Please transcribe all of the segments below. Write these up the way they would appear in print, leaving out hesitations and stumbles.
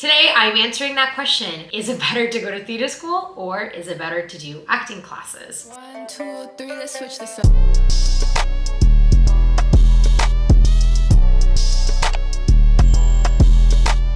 Today, I'm answering that question. Is it better to go to theater school or is it better to do acting classes? 1, 2, 3, let's switch this up.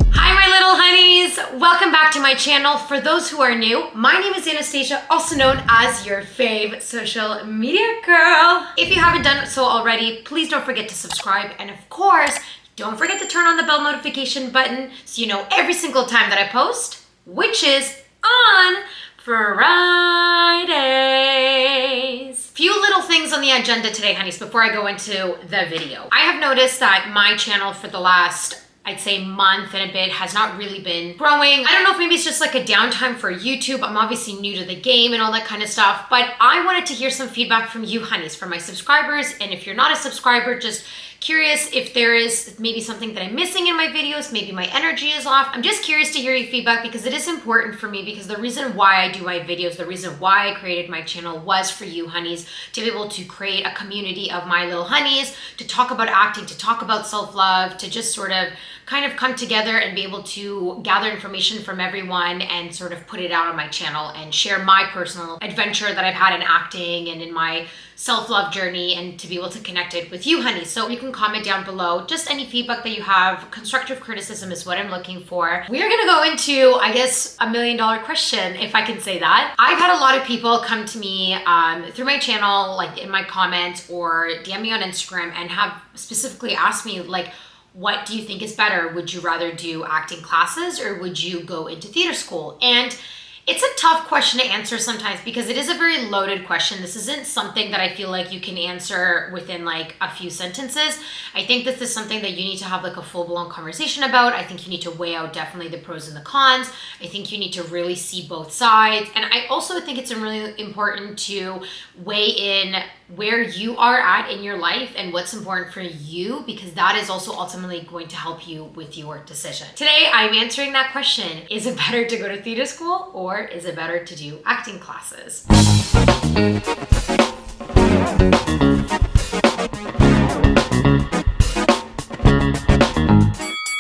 Hi, my little honeys. Welcome back to my channel. For those who are new, my name is Anastasia, also known as your fave social media girl. If you haven't done so already, please don't forget to subscribe. And of course, don't forget to turn on the bell notification button so you know every single time that I post, which is on Fridays. Few little things on the agenda today, honeys, before I go into the video. I have noticed that my channel for the last, I'd say, month and a bit has not really been growing. I don't know if maybe it's just like a downtime for YouTube. I'm obviously new to the game and all that kind of stuff, but I wanted to hear some feedback from you, honeys, from my subscribers. And if you're not a subscriber, just curious if there is maybe something that I'm missing in my videos, maybe my energy is off. I'm just curious to hear your feedback because it is important for me, because the reason why I do my videos, the reason why I created my channel was for you, honeys, to be able to create a community of my little honeys, to talk about acting, to talk about self-love, to just sort of kind of come together and be able to gather information from everyone and sort of put it out on my channel and share my personal adventure that I've had in acting and in my self-love journey, and to be able to connect it with you, honey. So you can comment down below just any feedback that you have. Constructive criticism is what I'm looking for. We are gonna go into, I guess, $1 million question, if I can say that. I've had a lot of people come to me through my channel, like in my comments or DM me on Instagram, and have specifically asked me, like, what do you think is better? Would you rather do acting classes or would you go into theater school? And it's a tough question to answer sometimes because it is a very loaded question. This isn't something that I feel like you can answer within like a few sentences. I think this is something that you need to have like a full-blown conversation about. I think you need to weigh out definitely the pros and the cons. I think you need to really see both sides. And I also think it's really important to weigh in where you are at in your life and what's important for you, because that is also ultimately going to help you with your decision. Today, I'm answering that question. Is it better to go to theater school or is it better to do acting classes?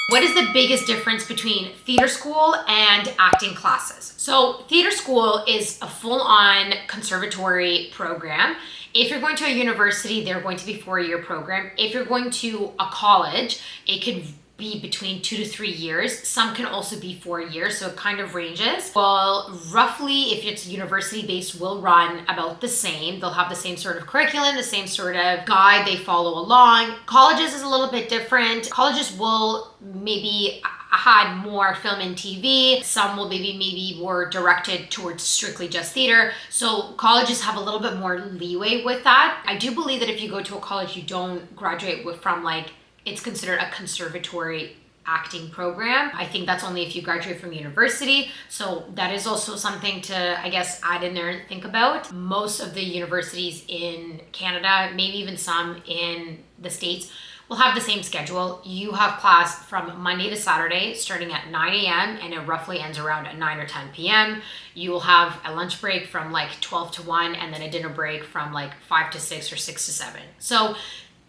What is the biggest difference between theater school and acting classes? So theater school is a full-on conservatory program. If you're going to a university, they're going to be a 4-year program. If you're going to a college, it could be between 2 to 3 years. Some can also be 4 years, so it kind of ranges. Well, roughly, if it's university-based, will run about the same. They'll have the same sort of curriculum, the same sort of guide they follow along. Colleges is a little bit different. Colleges will maybe had more film and TV. Some will maybe were directed towards strictly just theater. So colleges have a little bit more leeway with that. I do believe that if you go to a college, you don't graduate from like, it's considered a conservatory acting program. I think that's only if you graduate from university. So that is also something to, I guess, add in there and think about. Most of the universities in Canada, maybe even some in the States, will have the same schedule. You have class from Monday to Saturday starting at 9 a.m. and it roughly ends around 9 or 10 p.m. You will have a lunch break from like 12 to 1 and then a dinner break from like 5 to 6 or 6 to 7. So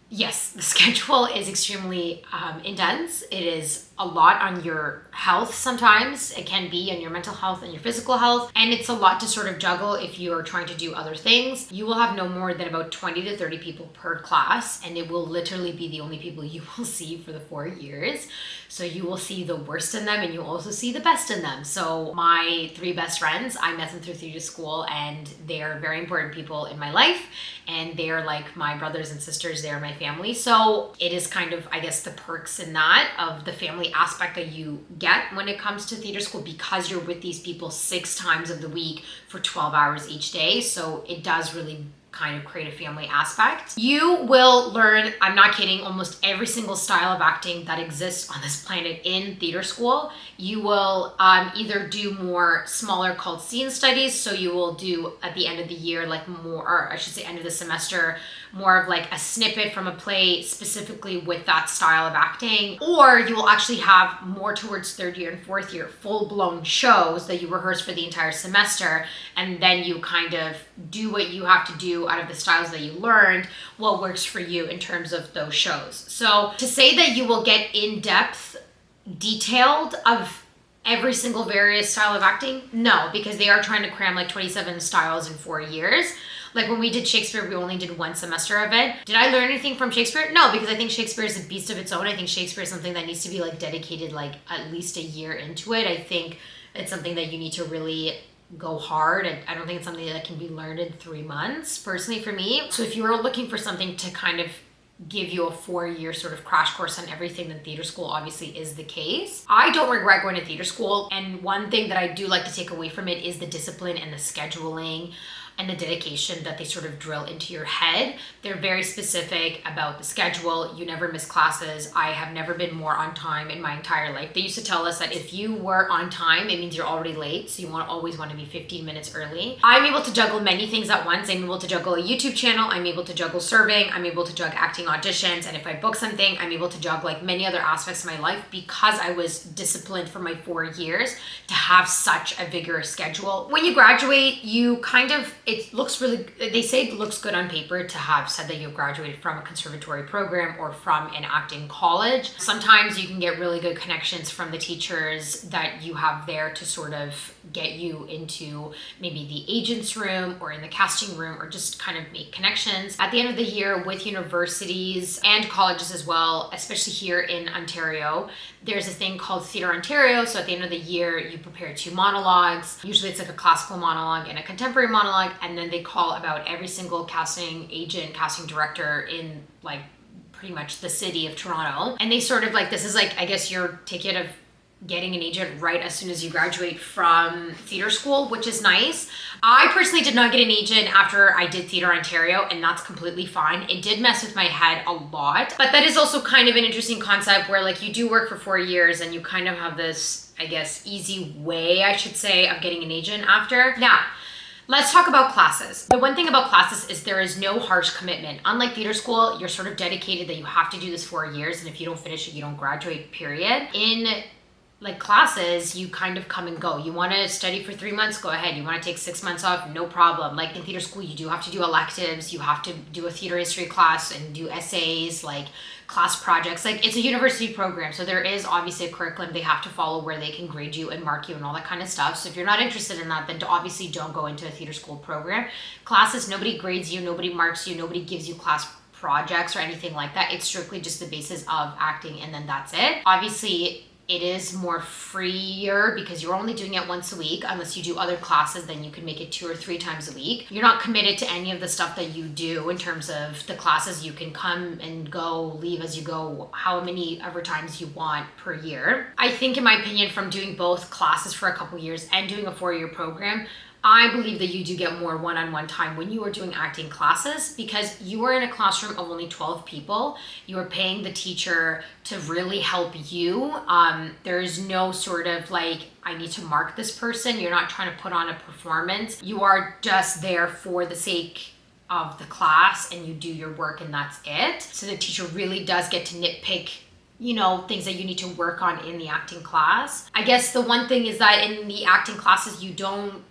yes, the schedule is extremely intense. It is a lot on your health sometimes. It can be on your mental health and your physical health. And it's a lot to sort of juggle if you are trying to do other things. You will have no more than about 20 to 30 people per class, and it will literally be the only people you will see for the 4 years. So you will see the worst in them and you also see the best in them. So my 3 best friends, I met them through theater school, and they're very important people in my life. And they're like my brothers and sisters, they're my family. So it is kind of, I guess, the perks in that of the family aspect that you get when it comes to theater school, because you're with these people 6 times of the week for 12 hours each day. So it does really kind of create a family aspect. You will learn, I'm not kidding, almost every single style of acting that exists on this planet in theater school. You will either do more smaller called scene studies. So you will do at the end of the year, like more, or I should say end of the semester, more of like a snippet from a play specifically with that style of acting. Or you will actually have more towards 3rd year and 4th year full-blown shows that you rehearse for the entire semester, and then you kind of do what you have to do out of the styles that you learned, what works for you in terms of those shows. So to say that you will get in-depth, detailed of every single various style of acting? No, because they are trying to cram like 27 styles in 4 years. Like when we did Shakespeare, we only did 1 semester of it. Did I learn anything from Shakespeare? No, because I think Shakespeare is a beast of its own. I think Shakespeare is something that needs to be like dedicated like at least a year into it. I think it's something that you need to really go hard. I don't think it's something that can be learned in 3 months, personally for me. So if you are looking for something to kind of give you a 4-year sort of crash course on everything, then theater school obviously is the case. I don't regret going to theater school, and one thing that I do like to take away from it is the discipline and the scheduling and the dedication that they sort of drill into your head. They're very specific about the schedule. You never miss classes. I have never been more on time in my entire life. They used to tell us that if you were on time, it means you're already late. So you always want to be 15 minutes early. I'm able to juggle many things at once. I'm able to juggle a YouTube channel. I'm able to juggle serving. I'm able to juggle acting auditions. And if I book something, I'm able to juggle like many other aspects of my life because I was disciplined for my 4 years to have such a vigorous schedule. When you graduate, you kind of, it looks really, they say it looks good on paper to have said that you've graduated from a conservatory program or from an acting college. Sometimes you can get really good connections from the teachers that you have there to sort of get you into maybe the agent's room or in the casting room, or just kind of make connections. At the end of the year with universities and colleges as well, especially here in Ontario, there's a thing called Theatre Ontario. So at the end of the year, you prepare 2 monologues. Usually it's like a classical monologue and a contemporary monologue. And then they call about every single casting agent, casting director in like pretty much the city of Toronto. And they sort of like, this is like, I guess your ticket of getting an agent right as soon as you graduate from theater school, which is nice. I personally did not get an agent after I did Theatre Ontario, and that's completely fine. It did mess with my head a lot, but that is also kind of an interesting concept where like you do work for 4 years and you kind of have this, I guess, easy way, I should say, of getting an agent after. Now, let's talk about classes. The one thing about classes is there is no harsh commitment. Unlike theater school, you're sort of dedicated that you have to do this 4 years, and if you don't finish it, you don't graduate, period. In like classes, you kind of come and go. You want to study for 3 months, go ahead. You want to take 6 months off, no problem. Like in theater school, you do have to do electives. You have to do a theater history class and do essays, like class projects. Like it's a university program, so there is obviously a curriculum they have to follow where they can grade you and mark you and all that kind of stuff. So if you're not interested in that, then obviously don't go into a theater school program. Classes, nobody grades you, nobody marks you, nobody gives you class projects or anything like that. It's strictly just the basis of acting, and then that's it. Obviously, it is more freer because you're only doing it once a week. Unless you do other classes, then you can make it 2 or 3 times a week. You're not committed to any of the stuff that you do in terms of the classes. You can come and go, leave as you go, how many ever times you want per year. I think, in my opinion, from doing both classes for a couple years and doing a 4-year program, I believe that you do get more one-on-one time when you are doing acting classes, because you are in a classroom of only 12 people. You are paying the teacher to really help you. There's no sort of like, I need to mark this person. You're not trying to put on a performance. You are just there for the sake of the class, and you do your work, and that's it. So the teacher really does get to nitpick, you know, things that you need to work on in the acting class. I guess the one thing is that in the acting classes, you don't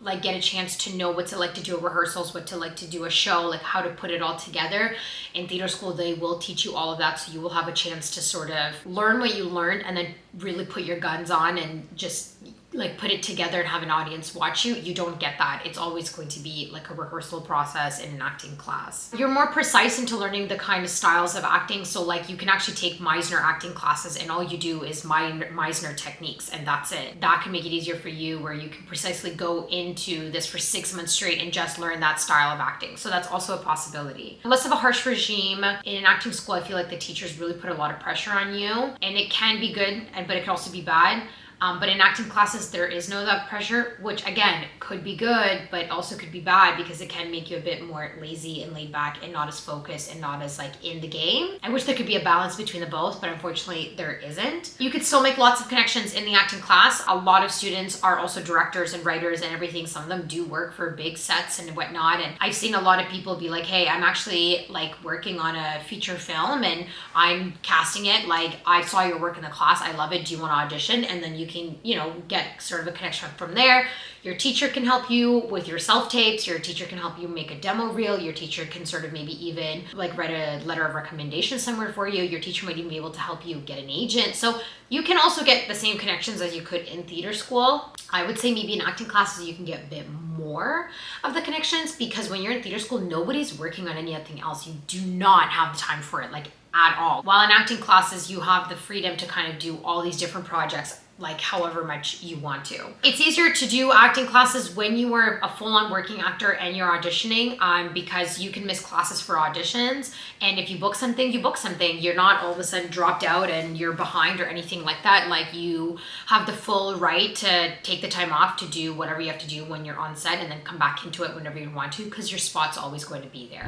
like get a chance to know what to like to do rehearsals, what to like to do a show, like how to put it all together. In theater school, they will teach you all of that, so you will have a chance to sort of learn what you learned and then really put your guns on and just like put it together and have an audience watch you. You don't get that. It's always going to be like a rehearsal process in an acting class. You're more precise into learning the kind of styles of acting. So like you can actually take Meisner acting classes and all you do is Meisner techniques, and that's it. That can make it easier for you, where you can precisely go into this for 6 months straight and just learn that style of acting. So that's also a possibility. Less of a harsh regime. In an acting school, I feel like the teachers really put a lot of pressure on you, and it can be good, but it can also be bad. But in acting classes, there is no that pressure, which again, could be good, but also could be bad because it can make you a bit more lazy and laid back and not as focused and not as like in the game. I wish there could be a balance between the both, but unfortunately there isn't. You could still make lots of connections in the acting class. A lot of students are also directors and writers and everything. Some of them do work for big sets and whatnot. And I've seen a lot of people be like, hey, I'm actually like working on a feature film and I'm casting it. Like, I saw your work in the class. I love it. Do you want to audition? And then you you can, get sort of a connection from there. Your teacher can help you with your self-tapes. Your teacher can help you make a demo reel. Your teacher can sort of maybe even like write a letter of recommendation somewhere for you. Your teacher might even be able to help you get an agent. So you can also get the same connections as you could in theater school. I would say maybe in acting classes, you can get a bit more of the connections, because when you're in theater school, nobody's working on anything else. You do not have the time for it, like at all. While in acting classes, you have the freedom to kind of do all these different projects, like however much you want to. It's easier to do acting classes when you are a full-on working actor and you're auditioning, because you can miss classes for auditions. And if you book something, you book something. You're not all of a sudden dropped out and you're behind or anything like that. Like, you have the full right to take the time off to do whatever you have to do when you're on set, and then come back into it whenever you want to, because your spot's always going to be there.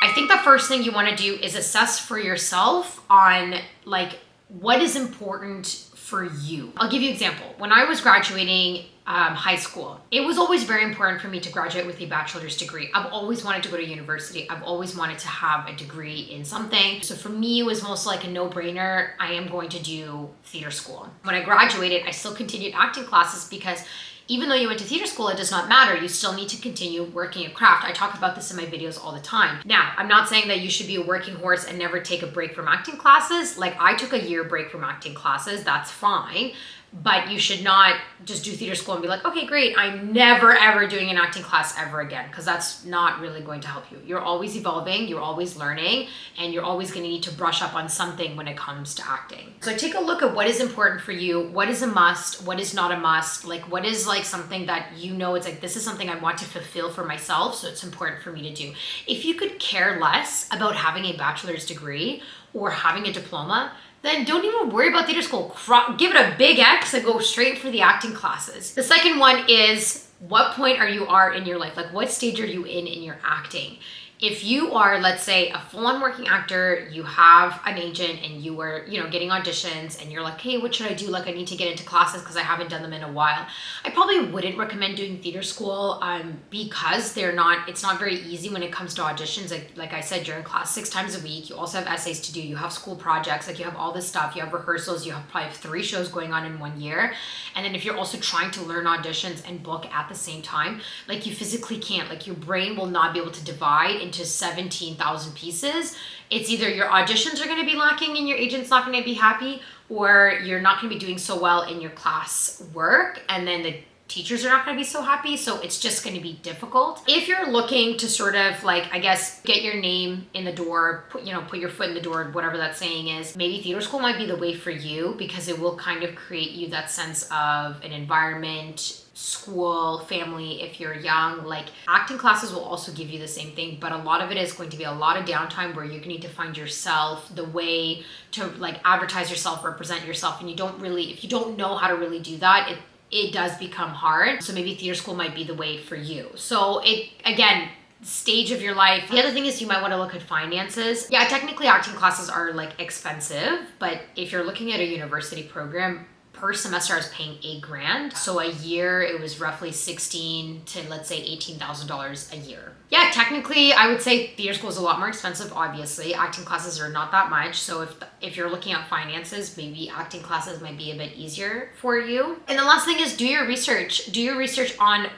I think the first thing you want to do is assess for yourself on like what is important for you. I'll give you an example. When I was graduating high school, it was always very important for me to graduate with a bachelor's degree. I've always wanted to go to university. I've always wanted to have a degree in something. So for me, it was most like a no-brainer. I am going to do theater school. When I graduated, I still continued acting classes, because even though you went to theater school, it does not matter. You still need to continue working a craft. I talk about this in my videos all the time. Now, I'm not saying that you should be a working horse and never take a break from acting classes. Like, I took a year break from acting classes. That's fine. But you should not just do theater school and be like, okay, great, I'm never ever doing an acting class ever again, because that's not really going to help you. You're always evolving, you're always learning, and you're always going to need to brush up on something when it comes to acting. So take a look at what is important for you, what is a must, what is not a must, like what is like something that it's like, this is something I want to fulfill for myself, so it's important for me to do. If you could care less about having a bachelor's degree or having a diploma, then don't even worry about theater school. Give it a big X and go straight for the acting classes. The second one is, what point are you in your life? Like, what stage are you in your acting? If you are, let's say, a full-on working actor, you have an agent and you are, getting auditions, and you're like, hey, what should I do? Like, I need to get into classes because I haven't done them in a while. I probably wouldn't recommend doing theater school because it's not very easy when it comes to auditions. Like I said, you're in class 6 times a week. You also have essays to do. You have school projects. Like, you have all this stuff. You have rehearsals. You have probably 3 shows going on in 1 year. And then if you're also trying to learn auditions and book at the same time, like, you physically can't. Like, your brain will not be able to divide into 17,000 pieces. It's either your auditions are going to be lacking and your agent's not going to be happy, or you're not going to be doing so well in your class work, and then the teachers are not going to be so happy. So it's just going to be difficult. If you're looking to sort of like, I guess, get your name in the door, put your foot in the door, whatever that saying is, maybe theater school might be the way for you, because it will kind of create you that sense of an environment, school, family. If you're young, like, acting classes will also give you the same thing, but a lot of it is going to be a lot of downtime where you need to find yourself, the way to like advertise yourself, represent yourself, and if you don't know how to really do that, it does become hard. So maybe theater school might be the way for you. So again, stage of your life. The other thing is, you might want to look at finances. Yeah, technically acting classes are like expensive, but if you're looking at a university program, per semester I was paying $8,000. So a year it was roughly $16,000 to, let's say, $18,000 a year. Yeah, technically I would say theater school is a lot more expensive, obviously. Acting classes are not that much. So if you're looking at finances, maybe acting classes might be a bit easier for you. And the last thing is, do your research. Do your research on,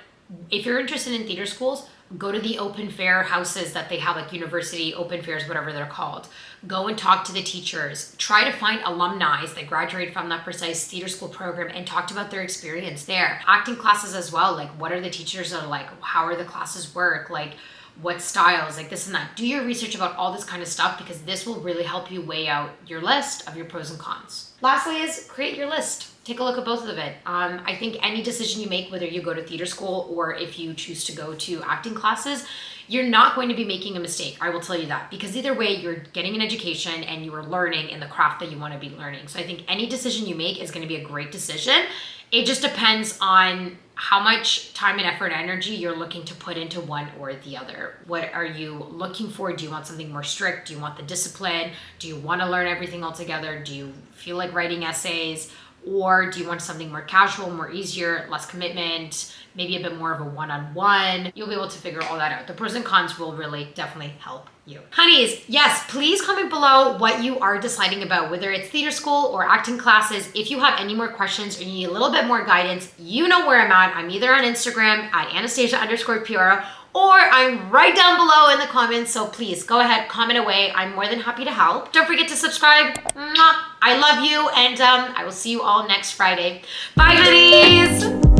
if you're interested in theater schools, go to the open fair houses that they have, like university open fairs, whatever they're called. Go and talk to the teachers. Try to find alumni that graduated from that precise theater school program and talked about their experience there. Acting classes as well, like, what are the teachers are like? How are the classes work? Like, what styles, like this and that. Do your research about all this kind of stuff, because this will really help you weigh out your list of your pros and cons. Lastly is, create your list. Take a look at both of it. I think any decision you make, whether you go to theater school or if you choose to go to acting classes, you're not going to be making a mistake. I will tell you that, because either way, you're getting an education and you are learning in the craft that you want to be learning. So I think any decision you make is going to be a great decision. It just depends on how much time and effort and energy you're looking to put into one or the other. What are you looking for? Do you want something more strict? Do you want the discipline? Do you want to learn everything all together? Do you feel like writing essays? Or do you want something more casual, more easier, less commitment, maybe a bit more of a one-on-one? You'll be able to figure all that out. The pros and cons will really definitely help you. Honeys, yes, please comment below what you are deciding about, whether it's theater school or acting classes. If you have any more questions or you need a little bit more guidance, you know where I'm at. I'm either on Instagram at Anastasia_Piora, or I'm right down below in the comments. So please go ahead, comment away. I'm more than happy to help. Don't forget to subscribe. Mwah. I love you, and I will see you all next Friday. Bye, honeys.